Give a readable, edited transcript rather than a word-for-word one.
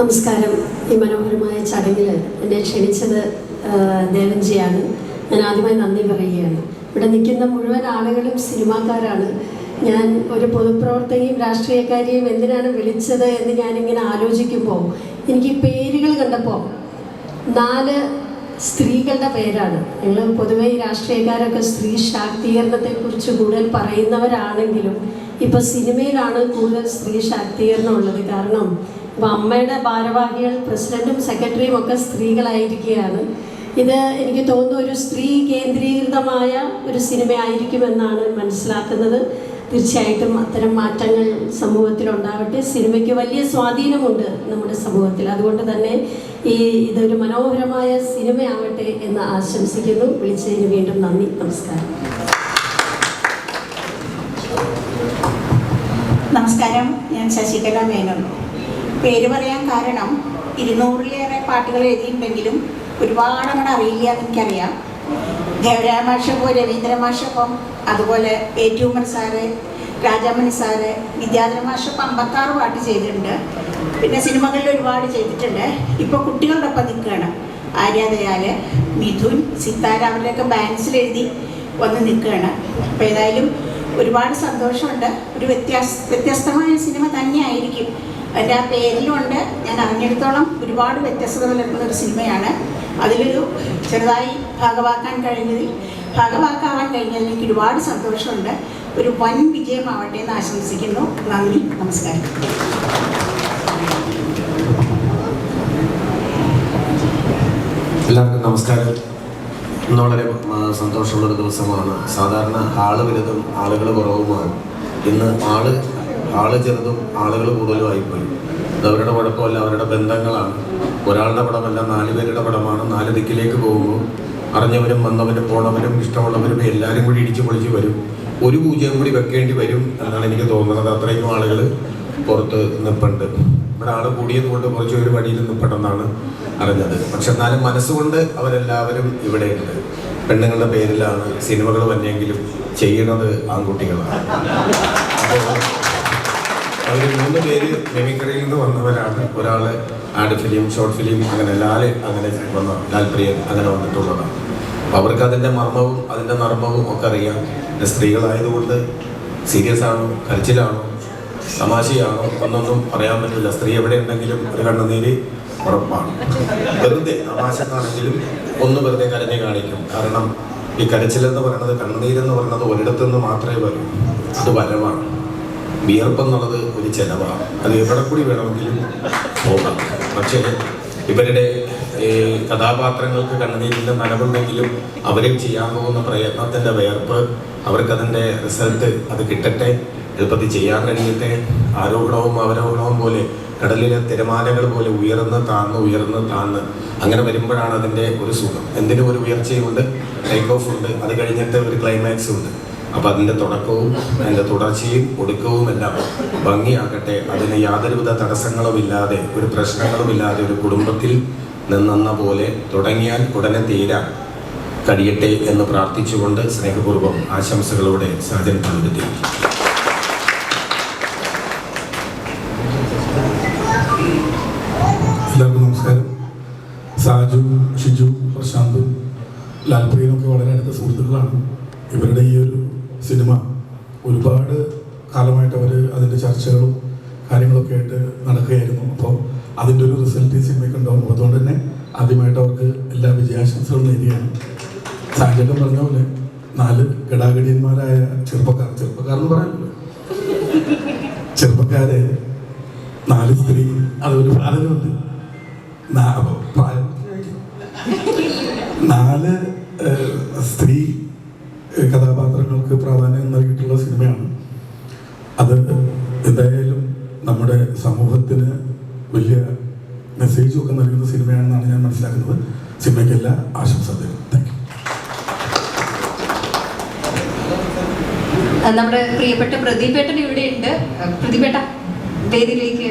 നമസ്കാരം. ഈ മനോഹരമായ ചടങ്ങിൽ എന്നെ ക്ഷണിച്ചത് ദേവൻജിയാണ്. ഞാൻ ആദ്യമായി നന്ദി പറയുകയാണ്. ഇവിടെ നിൽക്കുന്ന മുഴുവൻ ആളുകളും സിനിമാക്കാരാണ്. ഞാൻ ഒരു പൊതുപ്രവർത്തകയും രാഷ്ട്രീയക്കാരിയും എന്തിനാണ് വിളിച്ചത് എന്ന് ഞാനിങ്ങനെ ആലോചിക്കുമ്പോൾ എനിക്ക് പേരുകൾ കണ്ടപ്പോൾ 4 സ്ത്രീകളുടെ പേരാണ്. ഞങ്ങൾ പൊതുവെ ഈ രാഷ്ട്രീയക്കാരൊക്കെ സ്ത്രീ ശാക്തീകരണത്തെക്കുറിച്ച് കൂടുതൽ പറയുന്നവരാണെങ്കിലും ഇപ്പോൾ സിനിമയിലാണ് കൂടുതൽ സ്ത്രീ ശാക്തീകരണം ഉള്ളത്. കാരണം ഇപ്പോൾ അമ്മയുടെ ഭാരവാഹികൾ പ്രസിഡൻറ്റും സെക്രട്ടറിയും ഒക്കെ സ്ത്രീകളായിരിക്കുകയാണ്. ഇത് എനിക്ക് തോന്നുന്നു ഒരു സ്ത്രീ കേന്ദ്രീകൃതമായ ഒരു സിനിമയായിരിക്കുമെന്നാണ് മനസ്സിലാക്കുന്നത്. തീർച്ചയായിട്ടും അത്തരം മാറ്റങ്ങൾ സമൂഹത്തിലുണ്ടാവട്ടെ. സിനിമയ്ക്ക് വലിയ സ്വാധീനമുണ്ട് നമ്മുടെ സമൂഹത്തിൽ. അതുകൊണ്ട് തന്നെ ഇതൊരു മനോഹരമായ സിനിമയാവട്ടെ എന്ന് ആശംസിക്കുന്നു. വിളിച്ചതിന് വീണ്ടും നന്ദി. നമസ്കാരം. നമസ്കാരം. ഞാൻ ശശികല മേനോൻ. പേര് പറയാൻ കാരണം 200-ലേറെ പാട്ടുകൾ എഴുതിയിട്ടുണ്ടെങ്കിലും ഒരുപാട് അങ്ങോട്ട് അറിയില്ല എന്ന് എനിക്കറിയാം. ദേവരായ മാഷൊപ്പം, രവീന്ദ്ര മാഷൊപ്പം, അതുപോലെ ഏറ്റുമർ സാറ്, രാജാമണി സാറ്, വിദ്യാധര മാഷൊപ്പം 56 പാട്ട് ചെയ്തിട്ടുണ്ട്. പിന്നെ സിനിമകളിൽ ഒരുപാട് ചെയ്തിട്ടുണ്ട്. ഇപ്പോൾ കുട്ടികളുടെ ഒപ്പം നിൽക്കുകയാണ്. ആര്യാദയാല്, മിഥുൻ, സിത്താര അവരുടെയൊക്കെ ബാൻഡ്സിൽ എഴുതി വന്ന് നിൽക്കുകയാണ്. അപ്പോൾ ഏതായാലും ഒരുപാട് സന്തോഷമുണ്ട്. ഒരു വ്യത്യസ്തമായ സിനിമ തന്നെയായിരിക്കും. എൻ്റെ ആ പേരിലുണ്ട്. ഞാൻ അറിഞ്ഞെടുത്തോളം ഒരുപാട് വ്യത്യസ്തത പുലർത്തുന്ന ഒരു സിനിമയാണ്. അതിലൊരു ചെറുതായി ഭാഗമാകാൻ കഴിഞ്ഞതിൽ എനിക്ക് ഒരുപാട് സന്തോഷമുണ്ട്. ഒരു വൻ വിജയമാവട്ടെ എന്ന് ആശംസിക്കുന്നു. നന്ദി. നമസ്കാരം. എല്ലാവർക്കും നമസ്കാരം. ഇന്ന് വളരെ സന്തോഷമുള്ളൊരു ദിവസമാണ്. സാധാരണ ഹാള് വലുതും ആളുകൾ കുറവുമാണ്. ഇന്ന് ആള് ചെറുതും ആളുകൾ കൂടുതലുമായിപ്പോയി. അത് അവരുടെ കുഴപ്പമല്ല, അവരുടെ ബന്ധങ്ങളാണ്. ഒരാളുടെ പടമല്ല, 4 പേരുടെ പടമാണ്. 4 ദിക്കിലേക്ക് പോകുമ്പോൾ അറിഞ്ഞവരും വന്നവരും പോണവരും ഇഷ്ടമുള്ളവരും എല്ലാവരും കൂടി ഇടിച്ചു പൊളിച്ച് വരും. ഒരു പൂജയും കൂടി വെക്കേണ്ടി വരും എന്നാണ് എനിക്ക് തോന്നുന്നത്. അത്രയും ആളുകൾ പുറത്ത് നിൽപ്പുണ്ട്. ഇവിടെ ആൾ കൂടിയത് കൊണ്ട് കുറച്ച് ഒരു വഴിയിൽ നിൽപ്പുണ്ടെന്നാണ് അറിഞ്ഞത്. പക്ഷെ എന്നാലും മനസ്സുകൊണ്ട് അവരെല്ലാവരും ഇവിടെയുണ്ട്. പെണ്ണുങ്ങളുടെ പേരിലാണ് സിനിമകൾ വന്നെങ്കിലും ചെയ്യുന്നത് ആൺകുട്ടികളാണ്. അവർ 3 പേര് മിമിക്രിയിൽ നിന്ന് വന്നവരാണ്. ഒരാൾ ആഡ് ഫിലിം, ഷോർട്ട് ഫിലിം, അങ്ങനെ അങ്ങനെ വന്ന ലാൽപ്രിയൻ അങ്ങനെ വന്നിട്ടുള്ളതാണ്. അപ്പോൾ അവർക്ക് അതിൻ്റെ മർമ്മവും അതിൻ്റെ നർമ്മവും ഒക്കെ അറിയാം. സ്ത്രീകളായതുകൊണ്ട് സീരിയസ് ആണോ, കരച്ചിലാണോ, തമാശയാണോ എന്നൊന്നും പറയാൻ പറ്റില്ല. സ്ത്രീ എവിടെ ഉണ്ടെങ്കിലും ഒരു കണ്ണുനീര് ഉറപ്പാണ്. വെറുതെ തമാശക്കാണെങ്കിലും വെറുതെ കരഞ്ഞ് കാണിക്കും. കാരണം ഈ കരച്ചിലെന്ന് പറയുന്നത്, കണ്ണുനീരെന്ന് പറയുന്നത് ഒരിടത്തുനിന്ന് മാത്രമേ വരൂ. അത് വരവാണ്. വിയർപ്പെന്നുള്ളത് ഒരു ചെലവാണ്. അത് എവിടെ കൂടി വേണമെങ്കിലും പോകാം. പക്ഷേ ഇവരുടെ കഥാപാത്രങ്ങൾക്ക് കണ്ണുനീരിൻ്റെ നനവുണ്ടെങ്കിലും അവരും ചെയ്യാൻ പോകുന്ന പ്രയത്നത്തിൻ്റെ വിയർപ്പ്, അവർക്കതിൻ്റെ റിസൾട്ട് അത് കിട്ടട്ടെ, എളുപ്പത്തിൽ ചെയ്യാൻ കഴിയട്ടെ. ആരോഹണവും അവരോഹണവും പോലെ കടലിലെ തിരമാലകൾ പോലെ ഉയർന്ന് താന്ന് അങ്ങനെ വരുമ്പോഴാണ് അതിൻ്റെ ഒരു സുഖം. എന്തിനും ഒരു ഉയർച്ചയുണ്ട്, ടേക്ക് ഓഫ് ഉണ്ട്, അത് കഴിഞ്ഞിട്ട് ഒരു ക്ലൈമാക്സ് ഉണ്ട്. അപ്പം അതിൻ്റെ തുടക്കവും അതിൻ്റെ തുടർച്ചയും ഒടുക്കവും എല്ലാം ഭംഗിയാകട്ടെ. അതിന് യാതൊരുവിധ തടസ്സങ്ങളുമില്ലാതെ, ഒരു പ്രശ്നങ്ങളുമില്ലാതെ ഒരു കുടുംബത്തിൽ നിന്നെന്ന പോലെ തുടങ്ങിയാൽ ഉടനെ തീരാൻ കഴിയട്ടെ എന്ന് പ്രാർത്ഥിച്ചുകൊണ്ട് സ്നേഹപൂർവ്വം ആശംസകളോടെ സാജൻ പങ്കെടുത്തി. എല്ലാവർക്കും നമസ്കാരം. സാജു, ഷിജു, പ്രശാന്തും ലാൽപ്രിയനൊക്കെ വളരെ അടുത്ത സുഹൃത്തുക്കളാണ്. ഇവരുടെ ഈ ഒരു സിനിമ ഒരുപാട് കാലമായിട്ട് അവർ അതിൻ്റെ ചർച്ചകളും കാര്യങ്ങളൊക്കെ ആയിട്ട് നടക്കുകയായിരുന്നു. അപ്പോൾ അതിൻ്റെ ഒരു റിസൾട്ട് ഈ സിനിമയ്ക്ക് ഉണ്ടാവും. അതുകൊണ്ട് തന്നെ ആദ്യമായിട്ട് അവർക്ക് എല്ലാ വിജയാശംസകളും നേടിയാണ്. സാജേട്ടൻ പറഞ്ഞ പോലെ 4 ഗടാഗടിയന്മാരായ ചെറുപ്പക്കാരെന്ന് പറയാമല്ലോ, ചെറുപ്പക്കാരെ 4 സ്ത്രീ, അതൊരു പ്രാധാന്യമുണ്ട്. 4 സ്ത്രീ കഥാപാത്രങ്ങൾക്ക് പ്രാധാന്യം നൽകിയിട്ടുള്ള സിനിമയാണ്. അത് എന്തായാലും നമ്മുടെ സമൂഹത്തിന് വലിയ മെസ്സേജും ഒക്കെ നൽകുന്ന സിനിമയാണെന്നാണ് ഞാൻ മനസ്സിലാക്കുന്നത്. സിനിമയ്ക്ക് എല്ലാ ആശംസകളും. Thank you. നമ്മുടെ പ്രിയപ്പെട്ട പ്രദീപേട്ടൻ ഇവിടെ ഉണ്ട്. പ്രദീപേട്ട വേദിയിലേക്ക്.